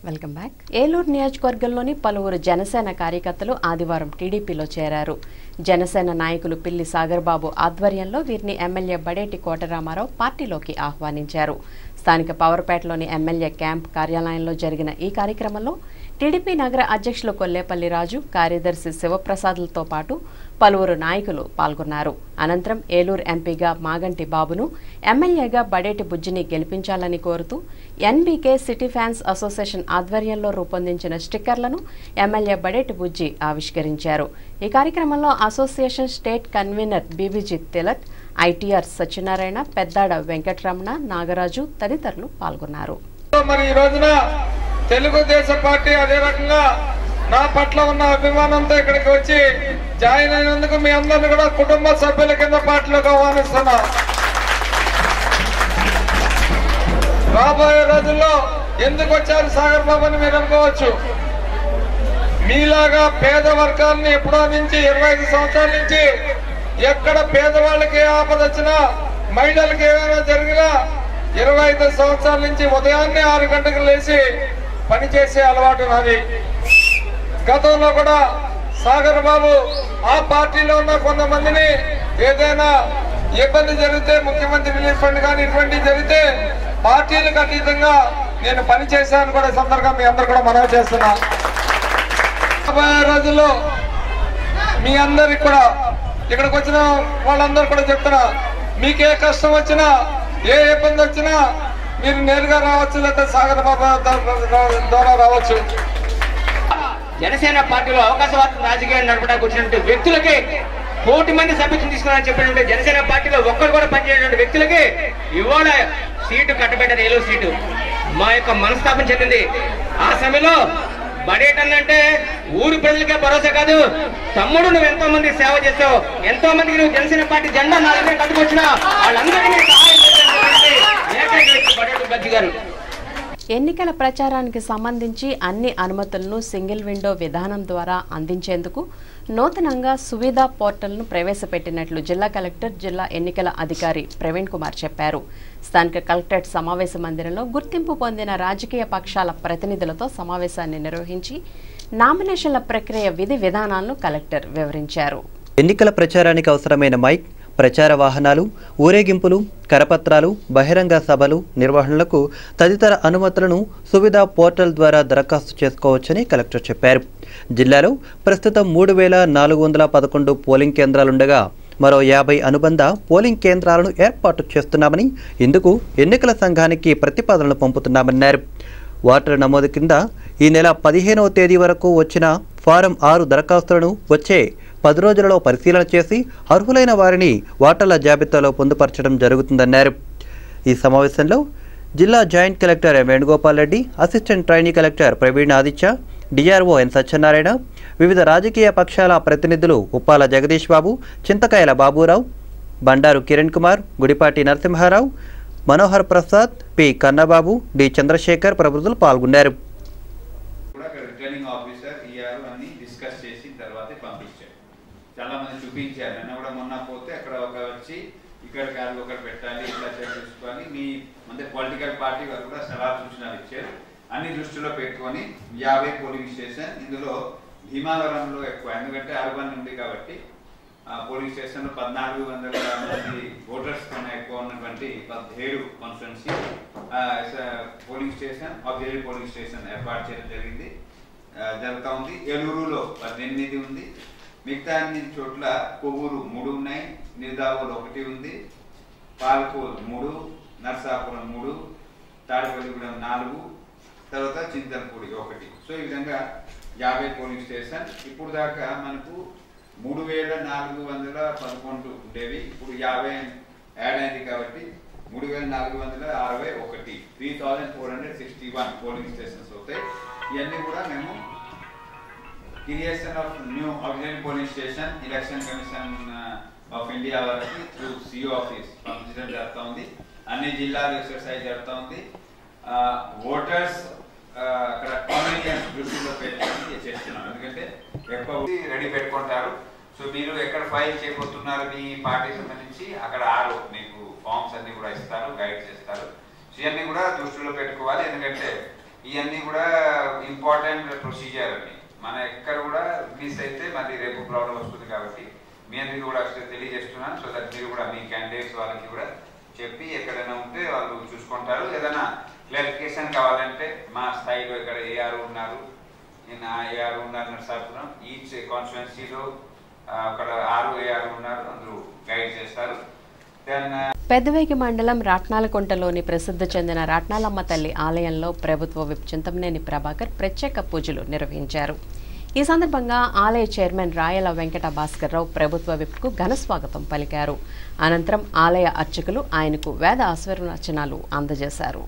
Welcome back. Eluru నియోజకవర్గంలోని పలువురు జనసేన కార్యకర్తలు ఆదివారం టీడీపీలో చేరారు. జనసేన నాయకులు పిల్లి సాగర్బాబు ఆధ్వర్యంలో వీరిని ఎమ్మెల్యే బడేటి కోటరామారావు పార్టీలోకి ఆహ్వానించారు. స్థానిక పవర్పేటలోని ఎమ్మెల్యే క్యాంప్ కార్యాలయంలో జరిగిన ఈ కార్యక్రమంలో టీడీపీ నగర అధ్యక్షులు కొల్లేపల్లి రాజు, కార్యదర్శి శివప్రసాద్లతో పాటు పలువురు నాయకులు పాల్గొన్నారు. అనంతరం ఏలూరు ఎంపీగా మాగంటి బాబును, ఎమ్మెల్యేగా బడేటి బుజ్జిని గెలిపించాలని కోరుతూ ఎన్బీకే సిటీ ఫ్యాన్స్ అసోసియేషన్ ఆధ్వర్యంలో రూపొందించిన స్టిక్కర్లను ఎమ్మెల్యే బడేటి బుజ్జి ఆవిష్కరించారు. ఈ కార్యక్రమంలో association state convener BBG Tilak, ITR Satyanarayana, Peddada Venkataramana, Nagaraju తదితరులు పాల్గొన్నారు. తెలుగుదేశం పార్టీ అదే రకంగా నా పట్ల ఉన్న అభిమానంతో ఇక్కడికి వచ్చి జాయిన్ అయినందుకు మీ అందరిని కూడా కుటుంబ సభ్యుల కింద పార్టీలోకి ఆహ్వానిస్తున్నా. రాబోయే రోజుల్లో ఎందుకు వచ్చారు సాగర్ బాబు అని మీరు అనుకోవచ్చు. మీలాగా పేద వర్గాలని ఎప్పుడో నుంచి 25 సంవత్సరాల నుంచి ఎక్కడ పేదవాళ్ళకి ఆపద వచ్చినా, మహిళలకి ఏమైనా జరిగినా 25 సంవత్సరాల నుంచి ఉదయాన్నే 6 గంటలకు లేచి పనిచేసే అలవాటు నాది. గతంలో కూడా సాగర్ బాబు ఆ పార్టీలో ఉన్న కొంతమందిని ఏదైనా ఇబ్బంది జరిగితే, ముఖ్యమంత్రి రిలీఫ్ ఫండ్ కానీ ఇటువంటివి జరిగితే పార్టీలకు అతీతంగా నేను పనిచేశాను కూడా సందర్భంగా మీ అందరు కూడా మనవి చేస్తున్నా. రాబోయే రోజుల్లో మీ అందరికి కూడా ఇక్కడికి వచ్చిన వాళ్ళందరూ కూడా చెప్తున్నా, మీకే కష్టం వచ్చినా, ఏ ఇబ్బంది వచ్చినా మీరు నేరుగా రావచ్చు, లేదా సాగర్ బాబు ద్వారా రావచ్చు. జనసేన పార్టీలో అవకాశవాద రాజకీయాలు నడపడానికి వచ్చినటువంటి వ్యక్తులకి 1,000 మంది సభ్యులను తీసుకున్నారని చెప్పినట్టు జనసేన పార్టీలో ఒక్కరు కూడా పనిచేయనటువంటి వ్యక్తులకి ఇవాళ సీటు కట్టబెట్టారు. ఏలూరు సీటు మా యొక్క మనస్తాపం చెందింది. ఆ సమయంలో బడేటన్నంటే ఊరి ప్రజలకే భరోసా కాదు, తమ్ముడు నువ్వు ఎంతో మంది సేవ చేస్తావు, ఎంతో మందికి నువ్వు జనసేన పార్టీ జెండా నాలుగే కట్టుకొచ్చినా వాళ్ళందరికీ సహాయం చేస్తాను ఏకైక వ్యక్తి బడేటి బజ్జి గారు. ఎన్నికల ప్రచారానికి సంబంధించి అన్ని అనుమతులను సింగిల్ విండో విధానం ద్వారా అందించేందుకు నూతనంగా సువిధా పోర్టల్ను ప్రవేశపెట్టినట్లు జిల్లా కలెక్టర్, జిల్లా ఎన్నికల అధికారి ప్రవీణ్ కుమార్ చెప్పారు. స్థానిక కలెక్టరేట్ సమావేశ మందిరంలో గుర్తింపు పొందిన రాజకీయ పక్షాల ప్రతినిధులతో సమావేశాన్ని నిర్వహించి నామినేషన్ల ప్రక్రియ విధి విధానాలను కలెక్టర్ వివరించారు. ఎన్నికల ప్రచారానికి అవసరమైన మైక్, ప్రచార వాహనాలు, ఊరేగింపులు, కరపత్రాలు, బహిరంగ సభలు నిర్వహణలకు తదితర అనుమతులను సువిధా పోర్టల్ ద్వారా దరఖాస్తు చేసుకోవచ్చని కలెక్టర్ చెప్పారు. జిల్లాలో ప్రస్తుతం 3,411 పోలింగ్ కేంద్రాలుండగా మరో 50 అనుబంధ పోలింగ్ కేంద్రాలను ఏర్పాటు చేస్తున్నామని, ఇందుకు ఎన్నికల సంఘానికి ప్రతిపాదనలు పంపుతున్నామన్నారు. ఓటర్ నమోదు కింద ఈ నెల 15వ తేదీ వరకు వచ్చిన ఫారం 6 దరఖాస్తులను వచ్చే 10 రోజులలో పరిశీలన చేసి అర్హులైన వారిని ఓటర్ల జాబితాలో పొందుపరచడం జరుగుతుందన్నారు. ఈ సమావేశంలో జిల్లా joint collector M Venugopal Reddy, assistant trainee collector Praveen Aditya, DRO N Satyanarayana, వివిధ రాజకీయ పక్షాల ప్రతినిధులు ఉప్పాల జగదీష్ బాబు, చింతకాయల బాబురావు, బండారు కిరణ్ కుమార్, గుడిపాటి నరసింహారావు, మనోహర్ ప్రసాద్, పి కన్నబాబు, డి చంద్రశేఖర్ ప్రభుత్వాలు పాల్గొన్నారు. చాలా మంది చూపించారు. నన్ను కూడా మొన్న పోతే అక్కడ ఒక వచ్చి ఇక్కడ కాదు ఒకటి పెట్టాలి, ఇట్లా చూసుకొని మీ అంటే పొలిటికల్ పార్టీ వారు కూడా సలహా సూచనలు ఇచ్చారు. అన్ని దృష్టిలో పెట్టుకొని 50 పోలింగ్ స్టేషన్, ఇందులో భీమావరంలో ఎక్కువ, ఎందుకంటే అర్బన్ ఉంది కాబట్టి పోలింగ్ స్టేషన్ 1,400 మంది ఓటర్స్ కన్నా ఎక్కువ ఉన్నటువంటి 17 constituency polling station, auxiliary polling station ఏర్పాటు చేయడం జరుగుతూ ఉంది. ఏలూరులో 18 ఉంది. మిగతా అన్ని చోట్ల కొవ్వూరు 3 ఉన్నాయి, నిజావూరు 1 ఉంది, పాలకూరు 3, నర్సాపురం 3, తాడిపల్లిగూడెం 4, తర్వాత చింతలపూడి 1. సో ఈ విధంగా 50 పోలింగ్ స్టేషన్. ఇప్పుడు దాకా మనకు 3,411 ఉండేవి, ఇప్పుడు 50 యాడ్ అయింది కాబట్టి 3,461, 3,461 పోలింగ్ స్టేషన్స్ అవుతాయి. ఇవన్నీ కూడా మేము creation of new auxiliary polling station election commission of India వారికి త్రూ సిఓ ఆఫీస్ పంపించడం జరుగుతూ ఉంది. అన్ని జిల్లాలు ఎక్సర్సైజ్ జరుగుతూ ఉంది. ఓటర్స్ అక్కడ కన్వీనియన్స్ దృష్టిలో పెట్టుకొని చేస్తున్నాం, ఎందుకంటే ఎక్కువ రెడీ పెట్టుకుంటారు. సో మీరు ఎక్కడ ఫైల్ చేయబోతున్నారు మీ పార్టీ సంబంధించి అక్కడ మీకు ఫామ్స్ అన్ని కూడా ఇస్తారు, గైడ్ చేస్తారు. సో ఇవన్నీ కూడా దృష్టిలో పెట్టుకోవాలి, ఎందుకంటే ఇవన్నీ కూడా ఇంపార్టెంట్ ప్రొసీజర్ అని మన ఎక్కడ కూడా రిలీజ్ అయితే మరి రేపు ప్రాబ్లం వస్తుంది కాబట్టి మీ అందరికీ కూడా తెలియజేస్తున్నాను. సో దట్ మీరు కూడా మీ క్యాండిడేట్స్ వాళ్ళకి కూడా చెప్పి ఎక్కడైనా ఉంటే వాళ్ళు చూసుకుంటారు. ఏదైనా క్లారిఫికేషన్ కావాలంటే మా స్థాయిలో ఇక్కడ ఏఆర్ ఉన్నారు, నేను ఏఆర్ ఉన్నారు నర్సాపురం, ఈచ్ కాన్స్టిట్యున్సీలో అక్కడ 6 ఏఆర్ ఉన్నారు, అందరూ గైడ్ చేస్తారు. పెద్దవేగి మండలం రాట్నాలకుంటలోని ప్రసిద్ధి చెందిన రాట్నాలమ్మ తల్లి ఆలయంలో ప్రభుత్వ విప్ చింతమనేని ప్రభాకర్ ప్రత్యేక పూజలు నిర్వహించారు. ఈ సందర్భంగా ఆలయ చైర్మన్ రాయల వెంకట భాస్కర్రావు ప్రభుత్వ విప్కు ఘన స్వాగతం పలికారు. అనంతరం ఆలయ అర్చకులు ఆయనకు వేద ఆశీర్వచనాలు అందజేశారు.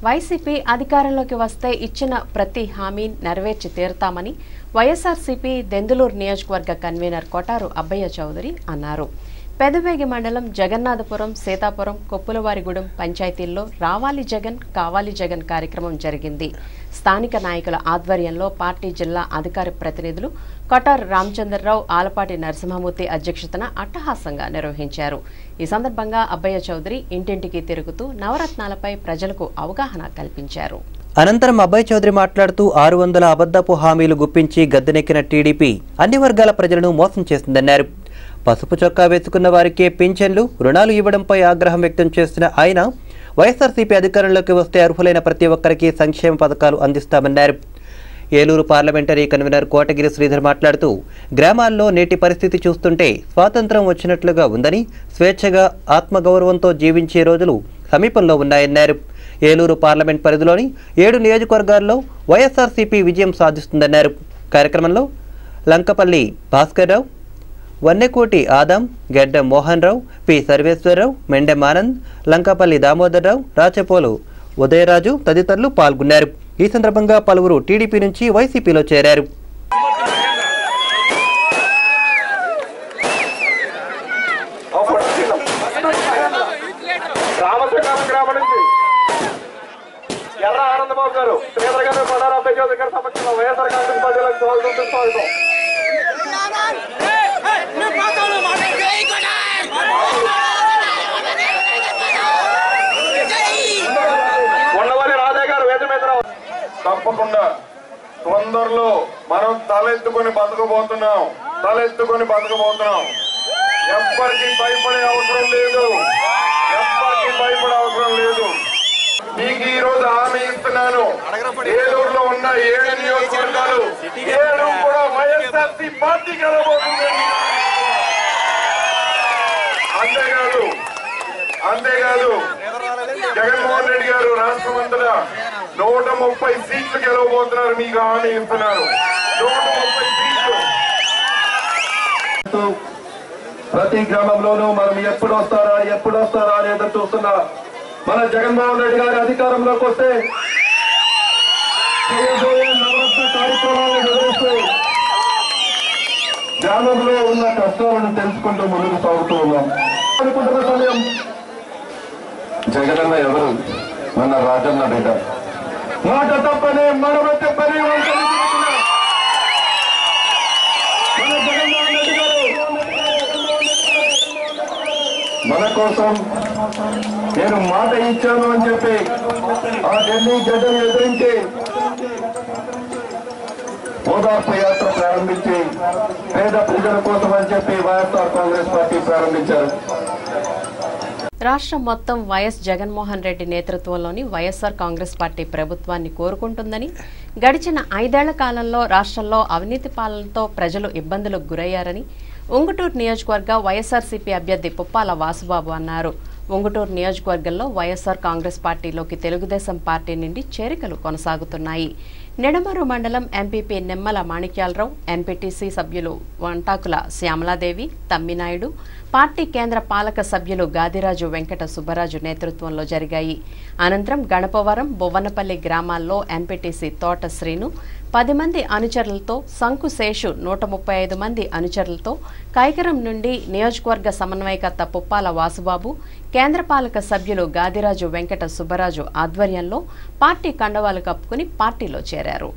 వైసీపీ అధికారంలోకి వస్తే ఇచ్చిన ప్రతి హామీ నెరవేర్చి తీరుతామని వైఎస్ఆర్సీపీ దెందులూరు నియోజకవర్గ కన్వీనర్ కొటారు అబ్బయ్య చౌదరి అన్నారు. పెదవేగి మండలం జగన్నాథపురం, సీతాపురం, కొప్పులవారిగూడెం పంచాయతీల్లో రావాలి జగన్ కావాలి జగన్ కార్యక్రమం జరిగింది. స్థానిక నాయకుల ఆధ్వర్యంలో పార్టీ జిల్లా అధికార ప్రతినిధులు కొటారు రామచంద్రరావు, ఆలపాటి నరసింహమూర్తి అధ్యక్షతన అట్టహాసంగా నిర్వహించారు. ఈ సందర్భంగా అబ్బయ్య చౌదరి ఇంటింటికి తిరుగుతూ నవరత్నాలపై ప్రజలకు అవగాహన కల్పించారు. అనంతరం అబ్బయ్య చౌదరి మాట్లాడుతూ 600 అబద్ధపు హామీలు గుప్పించి గద్దెనెక్కిన టీడీపీ అన్ని వర్గాల ప్రజలను మోసం చేసిందన్నారు. పసుపు చొక్కా వేసుకున్న వారికే పింఛన్లు, రుణాలు ఇవ్వడంపై ఆగ్రహం వ్యక్తం చేసిన ఆయన వైఎస్ఆర్సీపీ అధికారంలోకి వస్తే అర్హులైన ప్రతి ఒక్కరికి సంక్షేమ పథకాలు అందిస్తామన్నారు. ఏలూరు పార్లమెంటరీ కన్వీనర్ కోటగిరి శ్రీధర్ మాట్లాడుతూ గ్రామాల్లో నేటి పరిస్థితి చూస్తుంటే స్వాతంత్రం వచ్చినట్లుగా ఉందని, స్వేచ్ఛగా ఆత్మగౌరవంతో జీవించే రోజులు సమీపంలో ఉన్నాయన్నారు. ఏలూరు పార్లమెంట్ పరిధిలోని 7 నియోజకవర్గాల్లో వైఎస్ఆర్సీపీ విజయం సాధిస్తుందన్నారు. కార్యక్రమంలో లంకపల్లి భాస్కర్రావు, వన్నెకోటి ఆదాం, గెడ్డ మోహన్ రావు, పి సర్వేశ్వరరావు, మెండెం ఆనంద్, లంకపల్లి దామోదర్రావు, రాచపోలు ఉదయరాజు తదితరులు పాల్గొన్నారు. ఈ సందర్భంగా పలువురు టీడీపీ నుంచి వైసీపీలో చేరారు. ఎర్ర ఆనందబాబు గారు, శ్రీధర్ గారు, కొడారు అబ్బయ్య చౌదరి గారి సమక్షంలో వైఎస్ఆర్ కాంగ్రెస్ పార్టీలకు స్వాగతం. ఉన్నవారి రాజయ్య గారు వేద మీద తప్పకుండా తొందరలో మనం తలెత్తుకొని బతకబోతున్నాం. ఎవ్వరికి భయపడే అవసరం లేదు. మీకు ఈ రోజు హామీ ఇస్తున్నాను. ఏలూరులో ఉన్న 7 నియోజకవర్గాలు 7 కూడా వైఎస్ఆర్సీ పార్టీ కలబోతుంది. అంతేకాదు జగన్మోహన్ రెడ్డి గారు రాష్ట్రమంతటా 130 130 సీట్లు గెలవబోతున్నారు. మీకు హామీ ఇస్తున్నారు. 130 సీట్లు. ప్రతి గ్రామంలోనూ మనం ఎప్పుడు వస్తారా అని ఎదురు చూస్తున్నా మన జగన్మోహన్ రెడ్డి గారి అధికారంలోకి వస్తే చేయబోయే నవరత్న కార్యక్రమాలను వివరిస్తూ గ్రామంలో ఉన్న కష్టాలను తెలుసుకుంటూ ముందుకు సాగుతూ ఉన్నాం. అనుకుంటున్న సమయం జగనన్న ఎవరు? మన రాజన్న బిడ్డ. మాట తప్పని మనవ చెప్పని మన జగన్మోహన్ రెడ్డి గారు మన కోసం నేను మాట ఇచ్చాను అని చెప్పి ఆ ఢిల్లీ గడ్డను ఎదిరించి ఓదార్పు యాత్ర ప్రారంభించి పేద ప్రజల కోసం అని చెప్పి వైఎస్ఆర్ కాంగ్రెస్ పార్టీ ప్రారంభించారు. రాష్ట్రం మొత్తం వైఎస్ జగన్మోహన్ రెడ్డి నేతృత్వంలోని వైఎస్ఆర్ కాంగ్రెస్ పార్టీ ప్రభుత్వాన్ని కోరుకుంటుందని, గడిచిన 5 ఏళ్ల కాలంలో రాష్ట్రంలో అవినీతి పాలనతో ప్రజలు ఇబ్బందులకు గురయ్యారని ఉంగుటూరు నియోజకవర్గ వైఎస్ఆర్సీపీ అభ్యర్థి పుప్పాల వాసుబాబు అన్నారు. ఉంగుటూరు నియోజకవర్గంలో వైఎస్ఆర్ కాంగ్రెస్ పార్టీలోకి తెలుగుదేశం పార్టీ నుండి చేరికలు కొనసాగుతున్నాయి. నిడమరు మండలం ఎంపీపీ నిమ్మల మాణిక్యాలరావు, ఎంపీటీసీ సభ్యులు వంటాకుల శ్యామలాదేవి, తమ్మినాయుడు, పార్టీ కేంద్ర పాలక సభ్యులు గాదిరాజు వెంకట సుబ్బరాజు నేతృత్వంలో జరిగాయి. అనంతరం గణపవరం, బొవ్వనపల్లి గ్రామాల్లో ఎంపీటీసీ తోట శ్రీను 10 మంది అనుచరులతో, శంకుశేషు 135 మంది అనుచరులతో, కైకరం నుండి నియోజకవర్గ సమన్వయకర్త పుప్పాల వాసుబాబు, కేంద్ర పాలక సభ్యులు గాదిరాజు వెంకట సుబ్బరాజు ఆధ్వర్యంలో పార్టీ కండవాలు కప్పుకుని పార్టీలో చేరారు.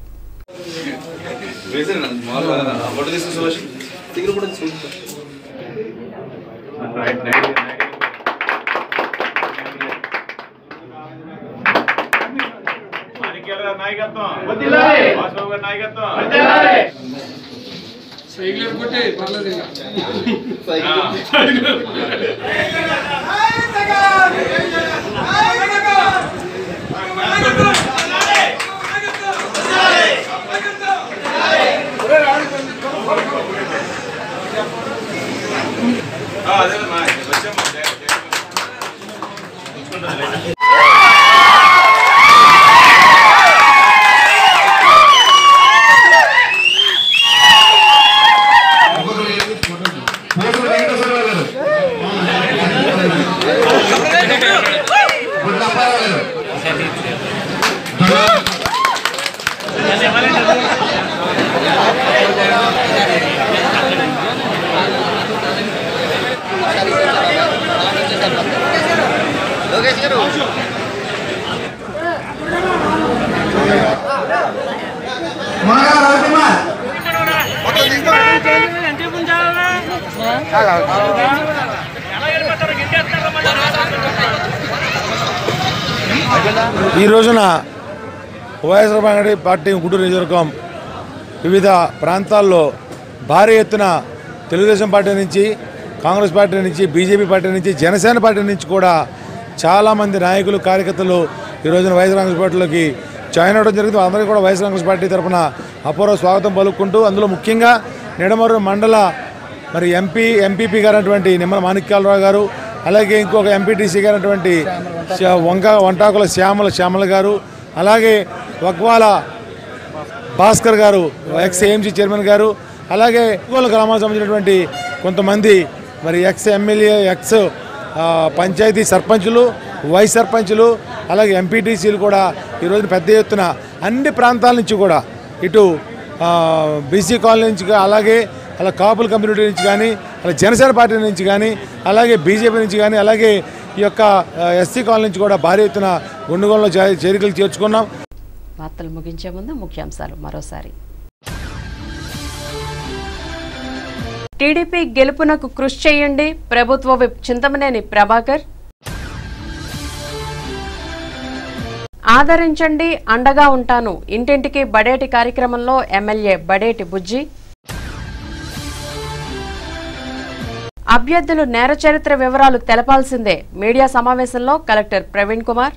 ఈ రోజున వైఎస్ఆర్ కాంగ్రెస్ పార్టీ గుంటూరు నియోజకవర్గం వివిధ ప్రాంతాల్లో భారీ ఎత్తున తెలుగుదేశం పార్టీ నుంచి, కాంగ్రెస్ పార్టీ నుంచి, బీజేపీ పార్టీ నుంచి, జనసేన పార్టీ నుంచి కూడా చాలామంది నాయకులు, కార్యకర్తలు ఈ రోజున వైఎస్ఆర్ కాంగ్రెస్ పార్టీలోకి జాయిన్ అవ్వడం జరిగింది. అందరికీ కూడా వైఎస్ఆర్ కాంగ్రెస్ పార్టీ తరఫున అపూర్వ స్వాగతం పలుకుంటూ, అందులో ముఖ్యంగా నిడమరు మండల ఎంపీపీ గారైనటువంటి నిమ్మల మాణిక్యాలరావు గారు, అలాగే ఇంకొక ఎంపీటీసీ గారైనటువంటి వంటాకుల శ్యామల గారు, అలాగే వక్వాల భాస్కర్ గారు, ఎక్స్ ఏఎంసీ చైర్మన్ గారు, అలాగే గ్రామానికి సంబంధించినటువంటి కొంతమంది ఎక్స్ ఎమ్మెల్యే, ఎక్స్ పంచాయతీ సర్పంచులు, వైస్ సర్పంచులు, అలాగే ఎంపీటీసీలు కూడా ఈరోజు పెద్ద ఎత్తున అన్ని ప్రాంతాల నుంచి కూడా, ఇటు బీసీ కాలనీ నుంచి, అలాగే అలా కాపుల కమ్యూనిటీ నుంచి కానీ, అలా జనసేన పార్టీ నుంచి కానీ, అలాగే బీజేపీ నుంచి కానీ, అలాగే ఈ యొక్క ఎస్సీ కాలనీ నుంచి కూడా భారీ ఎత్తున గుండుగోళంలో చేరికలు చేర్చుకున్నాం. వార్తలు ముగించే ముందు ముఖ్యాంశాలు మరోసారి. టీడీపీ గెలుపునకు కృషి చేయండి, ప్రభుత్వ విప్ చింతమనేని ప్రభాకర్. ఆదరించండి, అండగా ఉంటాను, ఇంటింటికి బడేటి కార్యక్రమంలో ఎమ్మెల్యే బడేటి బుజ్జి. అభ్యర్థులు నేర చరిత్ర వివరాలు తెలపాల్సిందే, మీడియా సమావేశంలో కలెక్టర్ ప్రవీణ్ కుమార్.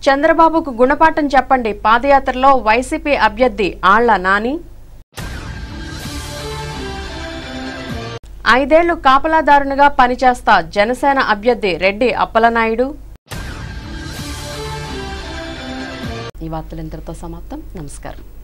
చంద్రబాబుకు గుణపాఠం చెప్పండి, పాదయాత్రలో వైసీపీ అభ్యర్థి ఆళ్ల నాని. 5 ఏళ్లు కాపలాదారునిగా పనిచేస్తా, జనసేన అభ్యర్థి రెడ్డి అప్పలనాయుడు. ఈ వార్తలు ఇంతటితో సమాప్తం. నమస్కారం.